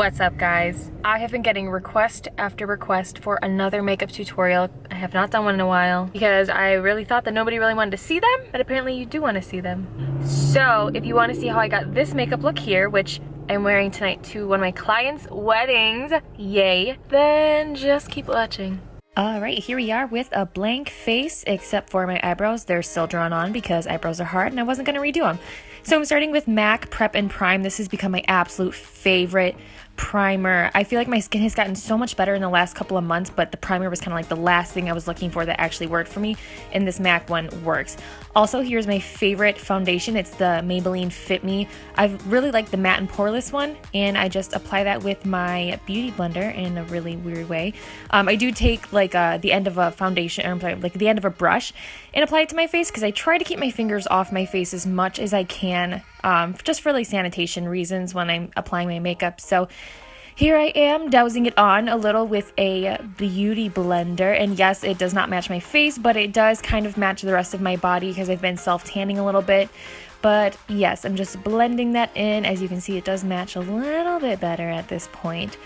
What's up, guys? I have been getting request after request for another makeup tutorial. I have not done one in a while because I really thought that nobody really wanted to see them, but apparently you do want to see them. So if you want to see how I got this makeup look here, which I'm wearing tonight to one of my clients' weddings, yay, then just keep watching. Alright, here we are with a blank face, except for my eyebrows. They're still drawn on because eyebrows are hard and I wasn't going to redo them. So I'm starting with MAC Prep and Prime. This has become my absolute favorite primer. I feel like my skin has gotten so much better in the last couple of months, but the primer was kind of like the last thing I was looking for that actually worked for me, and this MAC one works. Also, here's my favorite foundation. It's the Maybelline Fit Me. I really like the matte and poreless one, and I just apply that with my beauty blender in a really weird way. I do take like the end of a foundation, or like the end of a brush, and apply it to my face because I try to keep my fingers off my face as much as I can, just for like sanitation reasons when I'm applying my makeup. So here I am dousing it on a little with a beauty blender, and yes, it does not match my face, but it does kind of match the rest of my body because I've been self-tanning a little bit. But yes, I'm just blending that in. As you can see, it does match a little bit better at this point,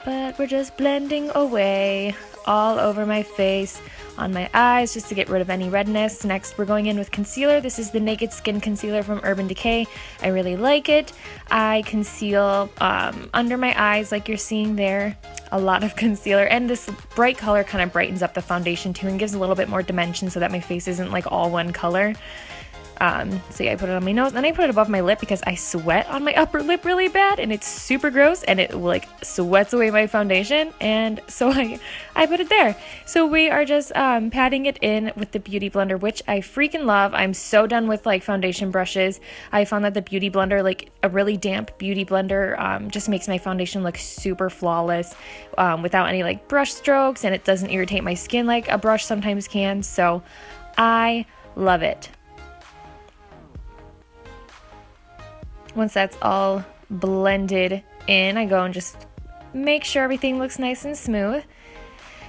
but we're just blending away all over my face, on my eyes, just to get rid of any redness. Next, we're going in with concealer. This is the Naked Skin Concealer from Urban Decay. I really like it. I conceal under my eyes like you're seeing there, a lot of concealer, and this bright color kind of brightens up the foundation too and gives a little bit more dimension so that my face isn't like all one color. So yeah, I put it on my nose, and then I put it above my lip because I sweat on my upper lip really bad, and it's super gross, and it like sweats away my foundation, and so I put it there. So we are just patting it in with the Beauty Blender, which I freaking love. I'm so done with like foundation brushes. I found that the Beauty Blender, like a really damp Beauty Blender, just makes my foundation look super flawless without any like brush strokes, and it doesn't irritate my skin like a brush sometimes can. So I love it. Once that's all blended in, I go and just make sure everything looks nice and smooth.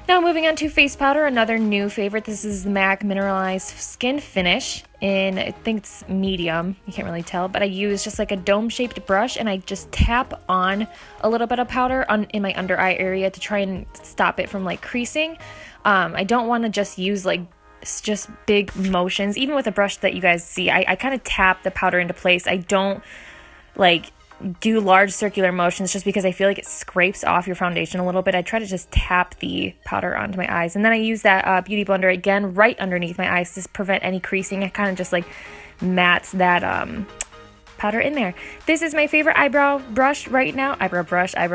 Now moving on to face powder, another new favorite. This is the MAC Mineralized Skin Finish in, I think it's medium, you can't really tell, but I use just like a dome-shaped brush, and I just tap on a little bit of powder in my under eye area to try and stop it from like creasing. I don't want to just use like just big motions. Even with a brush that you guys see, I kind of tap the powder into place. I don't like do large circular motions just because I feel like it scrapes off your foundation a little bit. I try to just tap the powder onto my eyes, and then I use that beauty blender again right underneath my eyes to prevent any creasing. I kind of just like mats that powder in there. This is my favorite eyebrow brush right now. Eyebrow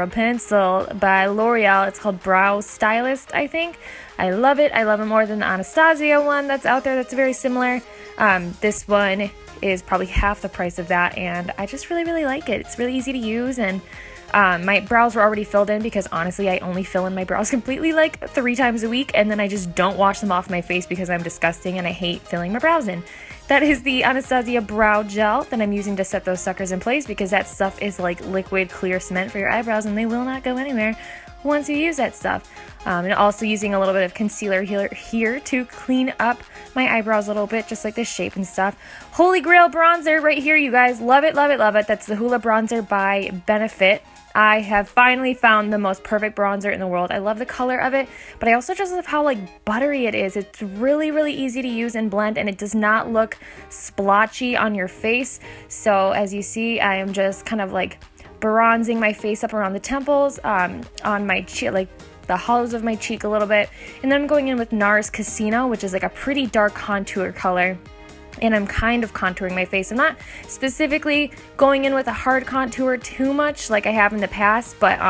pencil by L'Oreal. It's called Brow Stylist, I think. I love it. I love it more than the Anastasia one that's out there that's very similar. This one is probably half the price of that, and I just really like it. It's really easy to use, and my brows were already filled in because honestly I only fill in my brows completely like 3 times a week, and then I just don't wash them off my face because I'm disgusting and I hate filling my brows in. That is the Anastasia Brow Gel that I'm using to set those suckers in place because that stuff is like liquid clear cement for your eyebrows, and they will not go anywhere once you use that stuff. And also using a little bit of concealer here to clean up my eyebrows a little bit, just like the shape and stuff. Holy Grail bronzer right here, you guys. Love it. That's the Hoola bronzer by Benefit. I have finally found the most perfect bronzer in the world. I love the color of it, but I also just love how like buttery it is. It's really easy to use and blend, and it does not look splotchy on your face. So as you see, I am just kind of like bronzing my face up around the temples, on my cheek, like the hollows of my cheek a little bit, and then I'm going in with NARS Casino, which is like a pretty dark contour color, and I'm kind of contouring my face. I'm not specifically going in with a hard contour too much like I have in the past, but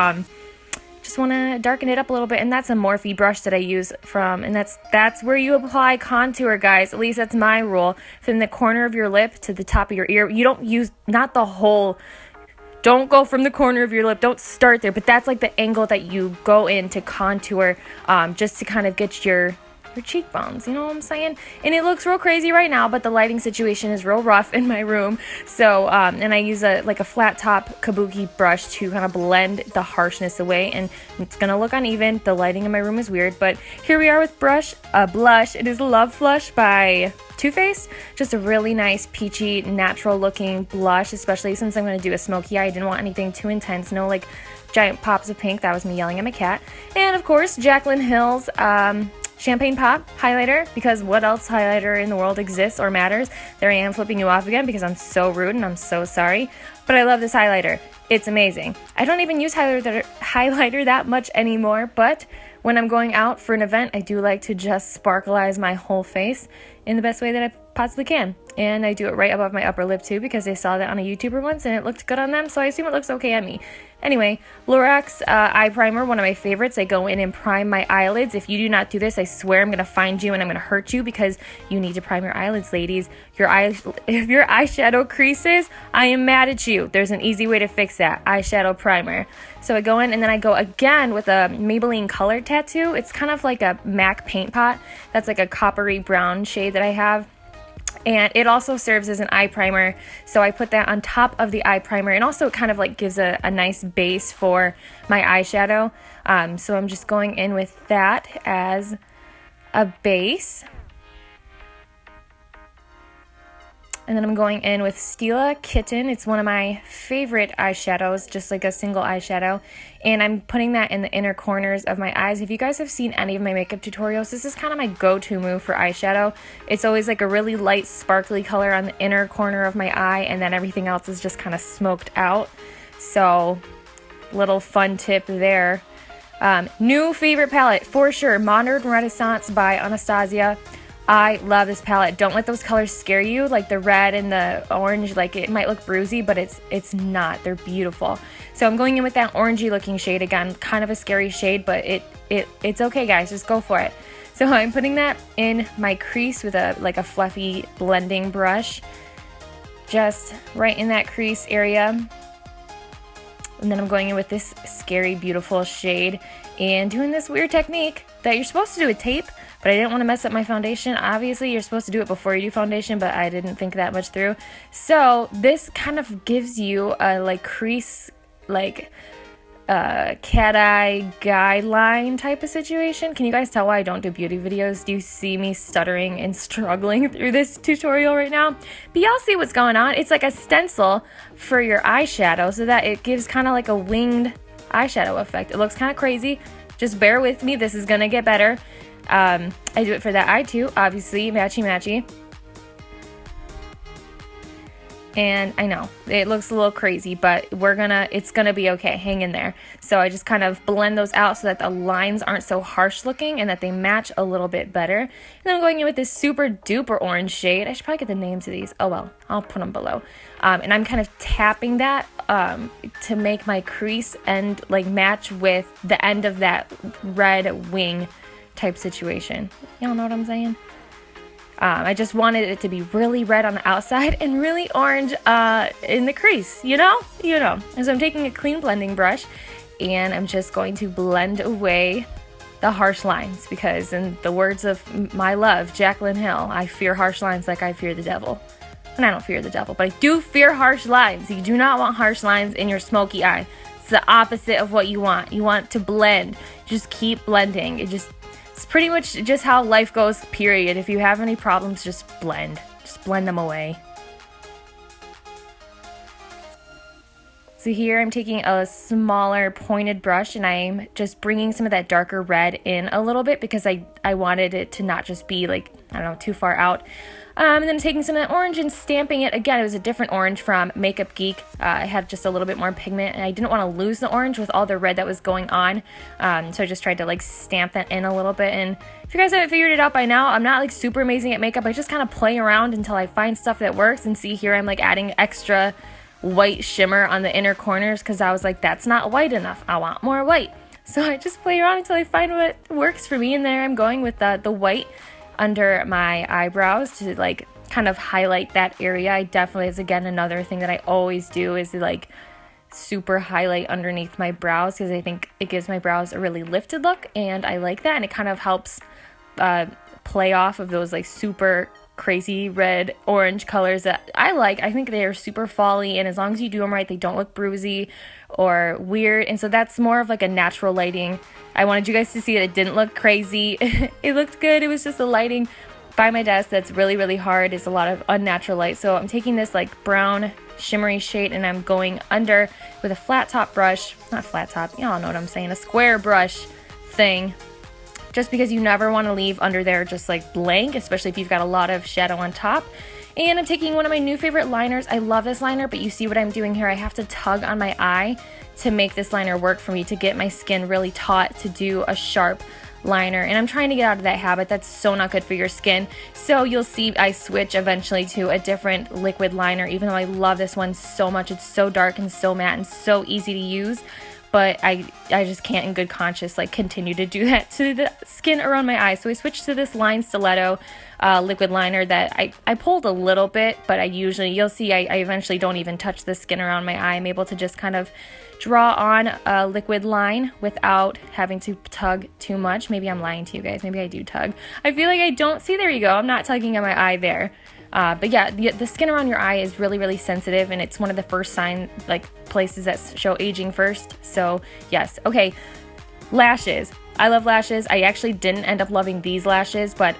just want to darken it up a little bit. And that's a Morphe brush that I use from, and that's where you apply contour, guys. At least that's my rule. From the corner of your lip to the top of your ear. You don't use, not the whole, don't go from the corner of your lip, don't start there, but that's like the angle that you go in to contour, just to kind of get your cheekbones, you know what I'm saying? And it looks real crazy right now, but the lighting situation is real rough in my room. So, and I use a flat top kabuki brush to kind of blend the harshness away, and it's gonna look uneven. The lighting in my room is weird, but here we are with blush. It is Love Flush by Too Faced. Just a really nice peachy natural looking blush, especially since I'm going to do a smoky eye. I didn't want anything too intense, no like giant pops of pink. That was me yelling at my cat. And of course, Jaclyn Hill's Champagne Pop highlighter, because what else highlighter in the world exists or matters? There I am flipping you off again because I'm so rude and I'm so sorry. But I love this highlighter. It's amazing. I don't even use highlighter that much anymore, but when I'm going out for an event, I do like to just sparkleize my whole face in the best way that I possibly can. And I do it right above my upper lip too, because I saw that on a YouTuber once and it looked good on them, so I assume it looks okay on me. Anyway, Lorax eye primer, one of my favorites. I go in and prime my eyelids. If you do not do this, I swear I'm going to find you and I'm going to hurt you, because you need to prime your eyelids, ladies. If your eyeshadow creases, I am mad at you. There's an easy way to fix that. Eyeshadow primer. So I go in and then I go again with a Maybelline Color Tattoo. It's kind of like a MAC paint pot. That's like a coppery brown shade that I have. And it also serves as an eye primer, so I put that on top of the eye primer, and also it kind of like gives a nice base for my eyeshadow. So I'm just going in with that as a base. And then I'm going in with Stila Kitten. It's one of my favorite eyeshadows, just like a single eyeshadow. And I'm putting that in the inner corners of my eyes. If you guys have seen any of my makeup tutorials, this is kind of my go-to move for eyeshadow. It's always like a really light, sparkly color on the inner corner of my eye, and then everything else is just kind of smoked out. So, little fun tip there. New favorite palette, for sure, Modern Renaissance by Anastasia. I love this palette. Don't let those colors scare you, like the red and the orange. Like, it might look bruisey, but it's not. They're beautiful. So I'm going in with that orangey looking shade again, kind of a scary shade, but it's okay, guys. Just go for it. So I'm putting that in my crease with a fluffy blending brush, just right in that crease area. And then I'm going in with this scary, beautiful shade and doing this weird technique that you're supposed to do with tape, but I didn't want to mess up my foundation. Obviously, you're supposed to do it before you do foundation, but I didn't think that much through. So this kind of gives you a crease, cat eye guideline type of situation. Can you guys tell why I don't do beauty videos? Do you see me stuttering and struggling through this tutorial right now? But y'all see what's going on. It's like a stencil for your eyeshadow so that it gives kind of like a winged eyeshadow effect. It looks kind of crazy. Just bear with me. This is gonna get better. I do it for that eye too, obviously, matchy. And I know it looks a little crazy, but it's gonna be okay. Hang in there. So I just kind of blend those out so that the lines aren't so harsh looking and that they match a little bit better. And then I'm going in with this super duper orange shade. I should probably get the names of these. Oh well, I'll put them below. And I'm kind of tapping that to make my crease and match with the end of that red wing type situation. Y'all know what I'm saying? I just wanted it to be really red on the outside and really orange in the crease, you know? And so I'm taking a clean blending brush and I'm just going to blend away the harsh lines, because in the words of my love, Jaclyn Hill, I fear harsh lines like I fear the devil. And I don't fear the devil, but I do fear harsh lines. You do not want harsh lines in your smoky eye. It's the opposite of what you want. You want to blend. Just keep blending. It's pretty much just how life goes, period. If you have any problems, just blend. Just blend them away. So here I'm taking a smaller pointed brush and I'm just bringing some of that darker red in a little bit, because I wanted it to not just be too far out. And then I'm taking some of that orange and stamping it. Again, it was a different orange from Makeup Geek. I had just a little bit more pigment and I didn't want to lose the orange with all the red that was going on. So I just tried to stamp that in a little bit. And if you guys haven't figured it out by now, I'm not super amazing at makeup. I just kind of play around until I find stuff that works. And see here, I'm adding extra white shimmer on the inner corners, because I was like, that's not white enough. I want more white. So I just play around until I find what works for me. And there I'm going with the white under my eyebrows to kind of highlight that area. I definitely, is again another thing that I always do, is super highlight underneath my brows, because I think it gives my brows a really lifted look and I like that, and it kind of helps play off of those super crazy red orange colors that I like. I think they are super folly, and as long as you do them right, they don't look bruisey or weird. And so that's more of a natural lighting. I wanted you guys to see that it didn't look crazy. It looked good. It was just the lighting by my desk that's really, really hard is a lot of unnatural light. So I'm taking this like brown shimmery shade and I'm going under with a flat top brush, not flat top, y'all know what I'm saying, a square brush thing, just because you never want to leave under there just like blank, especially if you've got a lot of shadow on top. And I'm taking one of my new favorite liners. I love this liner, but you see what I'm doing here. I have to tug on my eye to make this liner work for me, to get my skin really taut to do a sharp liner. And I'm trying to get out of that habit. That's so not good for your skin. So you'll see I switch eventually to a different liquid liner, even though I love this one so much. It's so dark and so matte and so easy to use. But I just can't in good conscience like continue to do that to the skin around my eyes. So I switched to this Line Stiletto liquid liner that I pulled a little bit, but you'll see I eventually don't even touch the skin around my eye. I'm able to just kind of draw on a liquid line without having to tug too much. Maybe I'm lying to you guys. Maybe I do tug. I feel like I don't. See, there you go. I'm not tugging on my eye there. But yeah, the skin around your eye is really, really sensitive, and it's one of the first places that show aging first. So yes. Okay, lashes. I love lashes. I actually didn't end up loving these lashes, but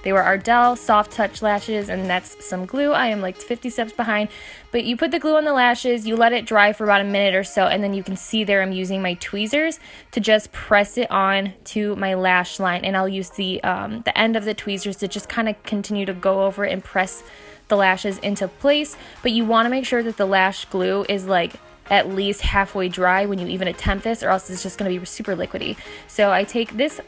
they were Ardell Soft Touch lashes, and that's some glue. I am like 50 steps behind, but you put the glue on the lashes, you let it dry for about a minute or so, and then you can see there I'm using my tweezers to just press it on to my lash line, and I'll use the end of the tweezers to just kind of continue to go over it and press the lashes into place. But you want to make sure that the lash glue is like at least halfway dry when you even attempt this, or else it's just going to be super liquidy. So I take this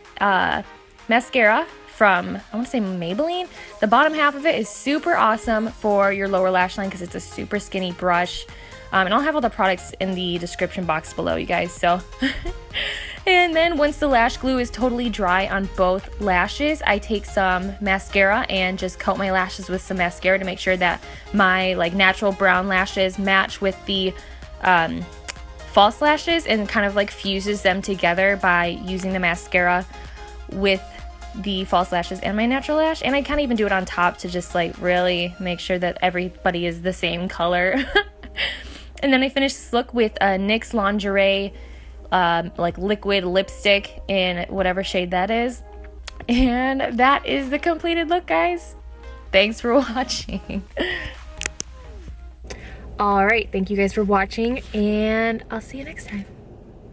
mascara from, I want to say Maybelline. The bottom half of it is super awesome for your lower lash line because it's a super skinny brush. And I'll have all the products in the description box below, you guys. So, and then once the lash glue is totally dry on both lashes, I take some mascara and just coat my lashes with some mascara to make sure that my like natural brown lashes match with the false lashes, and kind of like fuses them together by using the mascara with the false lashes and my natural lash. And I kind of even do it on top to just like really make sure that everybody is the same color. And then I finish this look with a NYX Lingerie like liquid lipstick in whatever shade that is. And that is the completed look, guys. Thanks for watching. All right, thank you guys for watching, and I'll see you next time.